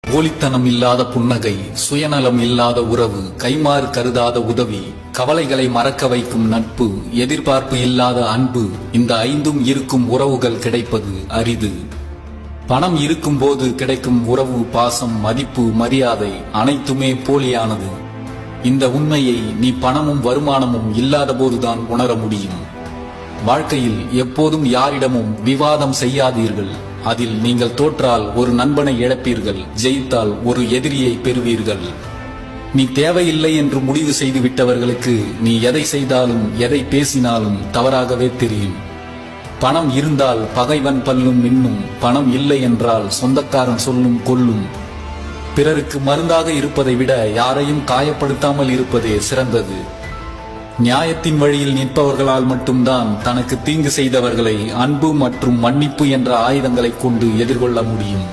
போலித்தனம் இல்லாத புன்னகை, சுயநலம் இல்லாத உறவு, கைமாறு கருதாத உதவி, கவலைகளை மறக்க வைக்கும் நட்பு, எதிர்பார்ப்பு இல்லாத அன்பு, இந்த ஐந்தும் இருக்கும் உறவுகள் கிடைப்பது அரிது. பணம் இருக்கும் போது கிடைக்கும் உறவு, பாசம், மதிப்பு, மரியாதை அனைத்துமே போலியானது. இந்த உண்மையை நீ பணமும் வருமானமும் இல்லாத போதுதான் உணர முடியும். வாழ்க்கையில் எப்போதும் யாரிடமும் விவாதம் செய்யாதீர்கள். அதில் நீங்கள் தோற்றால் ஒரு நண்பனை இழப்பீர்கள், ஜெயித்தால் ஒரு எதிரியை பெறுவீர்கள். நீ தேவையில்லை என்று முடிவு செய்து விட்டவர்களுக்கு நீ எதை செய்தாலும் எதை பேசினாலும் தவறாகவே தெரியும். பணம் இருந்தால் பகைவன் பல்லும் மின்னும், பணம் இல்லை என்றால் சொந்தக்காரன் சொல்லும் கொல்லும். பிறருக்கு மருந்தாக இருப்பதை விட யாரையும் காயப்படுத்தாமல் இருப்பதே சிறந்தது. நியாயத்தின் வழியில் நிற்பவர்களால் மட்டும்தான் தனக்கு தீங்கு செய்தவர்களை அன்பு மற்றும் மன்னிப்பு என்ற ஆயுதங்களை கொண்டு எதிர்கொள்ள முடியும்.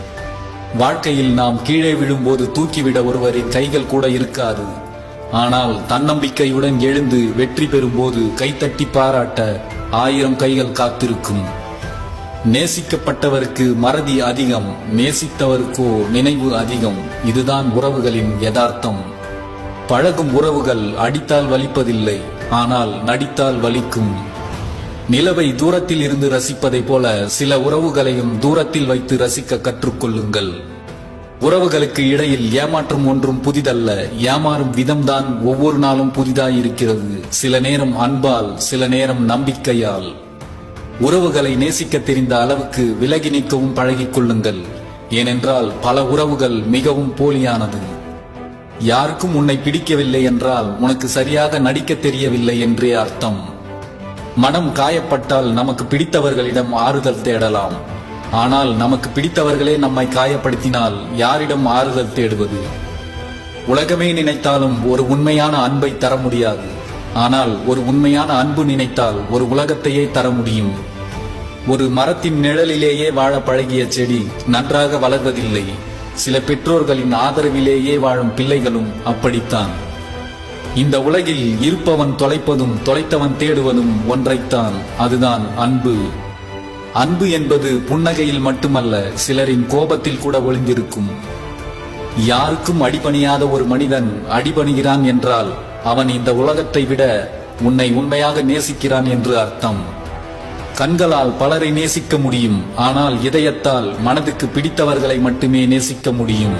வாழ்க்கையில் நாம் கீழே விழும்போது தூக்கிவிட ஒருவரின் கைகள் கூட இருக்காது. ஆனால் தன்னம்பிக்கையுடன் எழுந்து வெற்றி பெறும்போது கைத்தட்டி பாராட்ட 1000 கைகள் காத்திருக்கும். நேசிக்கப்பட்டவருக்கு மறதி அதிகம், நேசித்தவருக்கோ நினைவு அதிகம். இதுதான் உறவுகளின் யதார்த்தம். பழகும் உறவுகள் அடித்தால் வலிப்பதில்லை, ஆனால் நடித்தால் வலிக்கும். நிலவை தூரத்தில் இருந்து ரசிப்பதை போல சில உறவுகளையும் தூரத்தில் வைத்து ரசிக்க கற்றுக்கொள்ளுங்கள். உறவுகளுக்கு இடையில் ஏமாற்றம் ஒன்றும் புதிதல்ல, ஏமாறும் விதம்தான் ஒவ்வொரு நாளும் புதிதாயிருக்கிறது. சில நேரம் அன்பால், சில நேரம் நம்பிக்கையால். உறவுகளை நேசிக்க தெரிந்த அளவுக்கு விலகி நிற்கவும் பழகிக் கொள்ளுங்கள். ஏனென்றால் பல உறவுகள் மிகவும் போலியானது. யாருக்கும் உன்னை பிடிக்கவில்லை என்றால் உனக்கு சரியாக நடிக்க தெரியவில்லை என்றே அர்த்தம். மனம் காயப்பட்டால் நமக்கு பிடித்தவர்களிடம் ஆறுதல் தேடலாம். ஆனால் நமக்கு பிடித்தவர்களே நம்மை காயப்படுத்தினால் யாரிடம் ஆறுதல் தேடுவது? உலகமே நினைத்தாலும் ஒரு உண்மையான அன்பை தர முடியாது. ஆனால் ஒரு உண்மையான அன்பு நினைத்தால் ஒரு உலகத்தையே தர முடியும். ஒரு மரத்தின் நிழலிலேயே வாழ பழகிய செடி நன்றாக வளர்வதில்லை. சில பெற்றோர்களின் ஆதரவிலேயே வாழும் பிள்ளைகளும் அப்படித்தான். இந்த உலகில் இருப்பவன் தொலைப்பதும் தொலைத்தவன் தேடுவதும் ஒன்றைத்தான், அதுதான் அன்பு. அன்பு என்பது புன்னகையில் மட்டுமல்ல, சிலரின் கோபத்தில் கூட ஒளிந்திருக்கும். யாருக்கும் அடிபணியாத ஒரு மனிதன் அடிபணிகிறான் என்றால் அவன் இந்த உலகத்தை விட உன்னை உண்மையாக நேசிக்கிறான் என்று அர்த்தம். கண்களால் பலரை நேசிக்க முடியும், ஆனால் இதயத்தால் மனதுக்கு பிடித்தவர்களை மட்டுமே நேசிக்க முடியும்.